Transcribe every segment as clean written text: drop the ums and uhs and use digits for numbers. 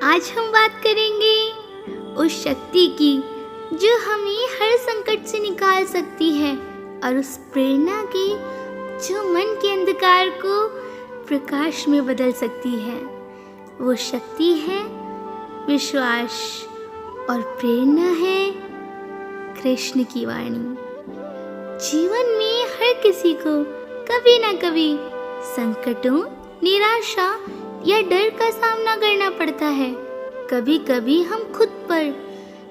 आज हम बात करेंगे उस शक्ति की जो हमें हर संकट से निकाल सकती है और उस प्रेरणा की जो मन के अंधकार को प्रकाश में बदल सकती है। वो शक्ति है विश्वास और प्रेरणा है कृष्ण की वाणी। जीवन में हर किसी को कभी ना कभी संकटों, निराशा या डर का सामना करना पड़ता है। कभी कभी हम खुद पर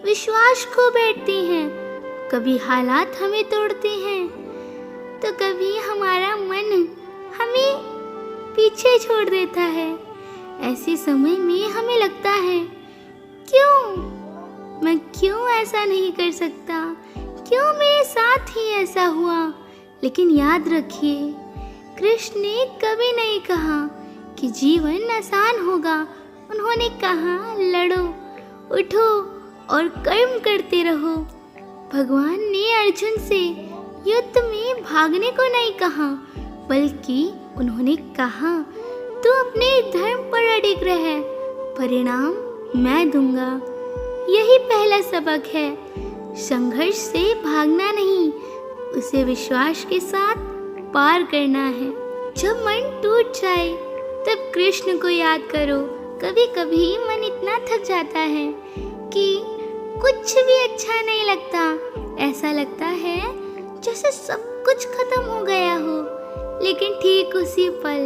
विश्वास खो बैठते हैं, कभी हालात हमें तोड़ते हैं, तो कभी हमारा मन हमें पीछे छोड़ देता है। ऐसे समय में हमें लगता है मैं क्यों ऐसा नहीं कर सकता, क्यों मेरे साथ ही ऐसा हुआ। लेकिन याद रखिए, कृष्ण ने कभी नहीं कहा कि जीवन आसान होगा। उन्होंने कहा लड़ो, उठो और कर्म करते रहो। भगवान ने अर्जुन से युद्ध में भागने को नहीं कहा, बल्कि उन्होंने कहा तू अपने धर्म पर अडिग रह, परिणाम मैं दूंगा। यही पहला सबक है। संघर्ष से भागना नहीं, उसे विश्वास के साथ पार करना है। जब मन टूट जाए तब कृष्ण को याद करो। कभी कभी मन इतना थक जाता है कि कुछ भी अच्छा नहीं लगता। ऐसा लगता है जैसे सब कुछ खत्म हो गया हो। लेकिन ठीक उसी पल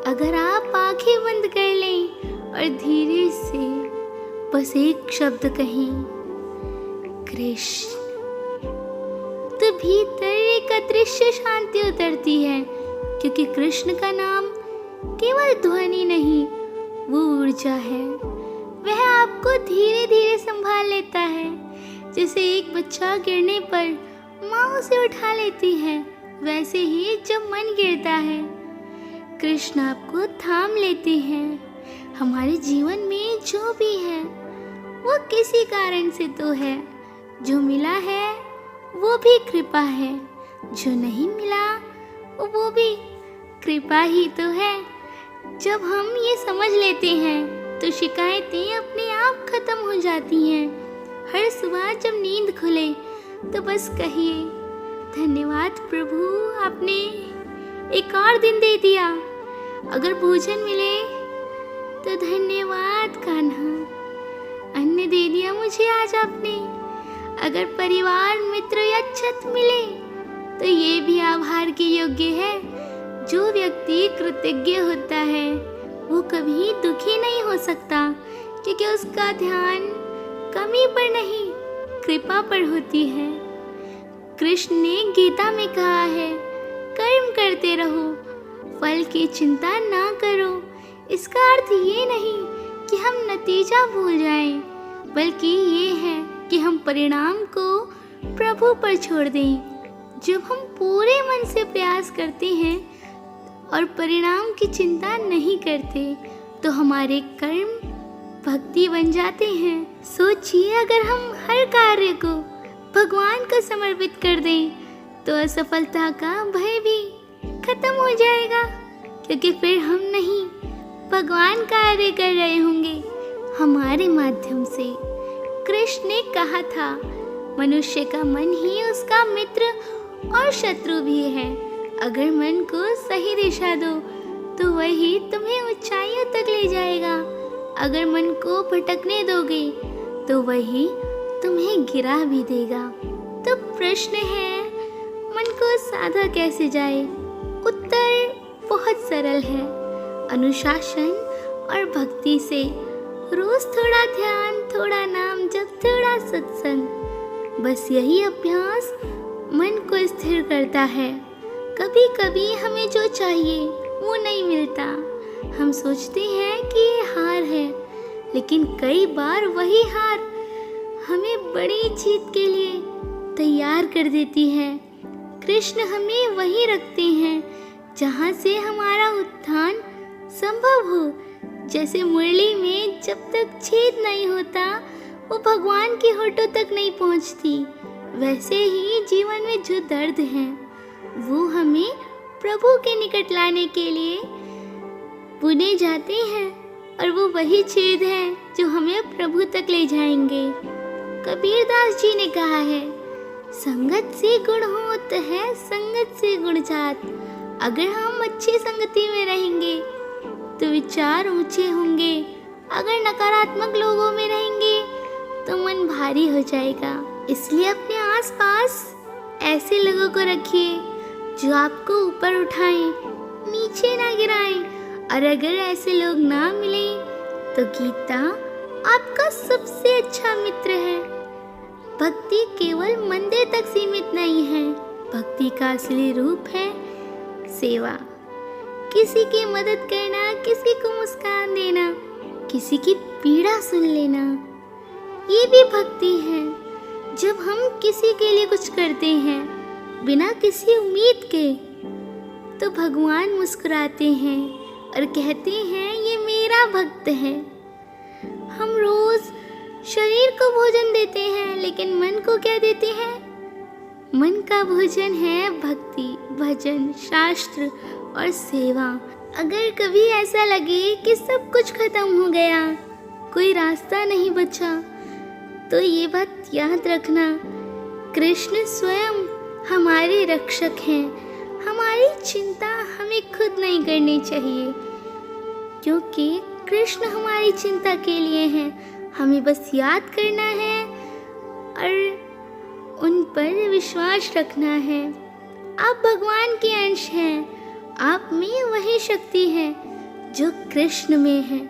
अगर आप आंखें बंद कर लें और धीरे से बस एक शब्द कहें कृष्ण, तो भीतर एक अदृश्य शांति उतरती है। क्योंकि कृष्ण का नाम केवल ध्वनि नहीं, वो ऊर्जा है। वह आपको धीरे धीरे संभाल लेता है। जैसे एक बच्चा गिरने पर माँ उसे उठा लेती है, वैसे ही जब मन गिरता है कृष्ण आपको थाम लेते हैं। हमारे जीवन में जो भी है वो किसी कारण से तो है। जो मिला है वो भी कृपा है, जो नहीं मिला वो भी कृपा ही तो है। जब हम ये समझ लेते हैं तो शिकायतें अपने आप खत्म हो जाती हैं। हर सुबह जब नींद खुले तो बस कहिए धन्यवाद प्रभु, आपने एक और दिन दे दिया। अगर भोजन मिले तो धन्यवाद कान्हा, अन्न दे दिया मुझे आज आपने। अगर परिवार, मित्र या छत मिले तो ये भी आभार के योग्य है। जो व्यक्ति कृतज्ञ होता है वो कभी दुखी नहीं हो सकता, क्योंकि उसका ध्यान कमी पर नहीं कृपा पर होती है। कृष्ण ने गीता में कहा है कर्म करते रहो, फल की चिंता ना करो। इसका अर्थ ये नहीं कि हम नतीजा भूल जाएं, बल्कि ये है कि हम परिणाम को प्रभु पर छोड़ दें। जब हम पूरे मन से प्रयास करते हैं और परिणाम की चिंता नहीं करते तो हमारे कर्म भक्ति बन जाते हैं। सोचिए, अगर हम हर कार्य को भगवान को समर्पित कर दें तो असफलता का भय भी खत्म हो जाएगा, क्योंकि फिर हम नहीं भगवान कार्य कर रहे होंगे हमारे माध्यम से। कृष्ण ने कहा था मनुष्य का मन ही उसका मित्र और शत्रु भी है। अगर मन को सही दिशा दो तो वही तुम्हें ऊंचाइयों तक ले जाएगा। अगर मन को भटकने दोगे तो वही तुम्हें गिरा भी देगा। तो प्रश्न है, मन को साधा कैसे जाए? उत्तर बहुत सरल है, अनुशासन और भक्ति से। रोज थोड़ा ध्यान, थोड़ा नाम जप, थोड़ा सत्संग। बस यही अभ्यास मन को स्थिर करता है। कभी कभी हमें जो चाहिए वो नहीं मिलता। हम सोचते हैं कि ये हार है, लेकिन कई बार वही हार हमें बड़ी जीत के लिए तैयार कर देती है। कृष्ण हमें वहीं रखते हैं जहाँ से हमारा उत्थान संभव हो। जैसे मुरली में जब तक छेद नहीं होता वो भगवान के होठों तक नहीं पहुँचती, वैसे ही जीवन में जो दर्द है वो हमें प्रभु के निकट लाने के लिए बुने जाते हैं। और और वो वही छेद हैं जो हमें प्रभु तक ले जाएंगे। कबीरदास जी ने कहा है, संगत से गुण होत है, संगत से गुण जात। अगर हम अच्छी संगति में रहेंगे तो विचार ऊंचे होंगे, अगर नकारात्मक लोगों में रहेंगे तो मन भारी हो जाएगा। इसलिए अपने आसपास ऐसे लोगों को रखिए जो आपको ऊपर उठाएं, नीचे ना गिराएं। और अगर ऐसे लोग ना मिले तो गीता आपका सबसे अच्छा मित्र है। भक्ति केवल मंदिर तक सीमित नहीं है, भक्ति का असली रूप है सेवा। किसी की मदद करना, किसी को मुस्कान देना, किसी की पीड़ा सुन लेना, ये भी भक्ति है। जब हम किसी के लिए कुछ करते हैं बिना किसी उम्मीद के, तो भगवान मुस्कुराते हैं और कहते हैं ये मेरा भक्त है। हम रोज शरीर को भोजन देते हैं, लेकिन मन को क्या देते हैं? मन का भोजन है भक्ति, भजन, शास्त्र और सेवा। अगर कभी ऐसा लगे कि सब कुछ खत्म हो गया, कोई रास्ता नहीं बचा, तो ये बात याद रखना, कृष्ण स्वयं हमारे रक्षक हैं। हमारी चिंता हमें खुद नहीं करनी चाहिए, क्योंकि कृष्ण हमारी चिंता के लिए हैं। हमें बस याद करना है और उन पर विश्वास रखना है। आप भगवान के अंश हैं, आप में वही शक्ति है जो कृष्ण में है।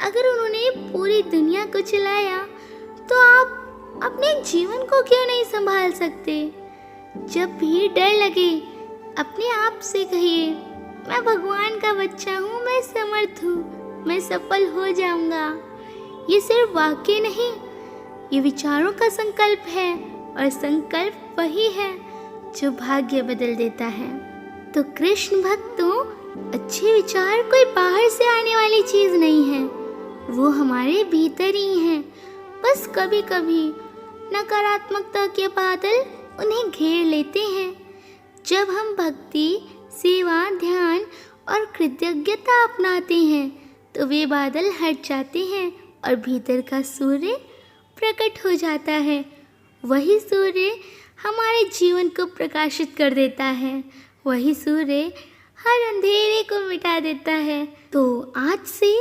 अगर उन्होंने पूरी दुनिया को चलाया, तो आप अपने जीवन को क्यों नहीं संभाल सकते? जब भी डर लगे, अपने आप से कहिए, मैं भगवान का बच्चा हूँ, मैं समर्थ हूँ, मैं सफल हो जाऊंगा। ये सिर्फ वाक्य नहीं, ये विचारों का संकल्प है, और संकल्प वही है जो भाग्य बदल देता है। तो कृष्ण भक्तों, अच्छे विचार कोई बाहर से आने वाली चीज नहीं है, वो हमारे भीतर ही हैं। बस कभी कभी नकारात्मकता के बादल उन्हें घेर लेते हैं। जब हम भक्ति, सेवा, ध्यान और कृतज्ञता अपनाते हैं, तो वे बादल हट जाते हैं और भीतर का सूर्य प्रकट हो जाता है। वही सूर्य हमारे जीवन को प्रकाशित कर देता है, वही सूर्य हर अंधेरे को मिटा देता है। तो आज से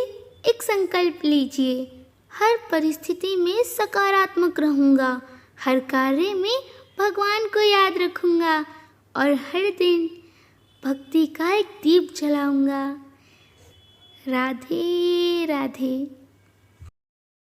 एक संकल्प लीजिए, हर परिस्थिति में सकारात्मक रहूँगा, हर कार्य में भगवान को याद रखूँगा और हर दिन भक्ति का एक दीप जलाऊँगा। राधे राधे।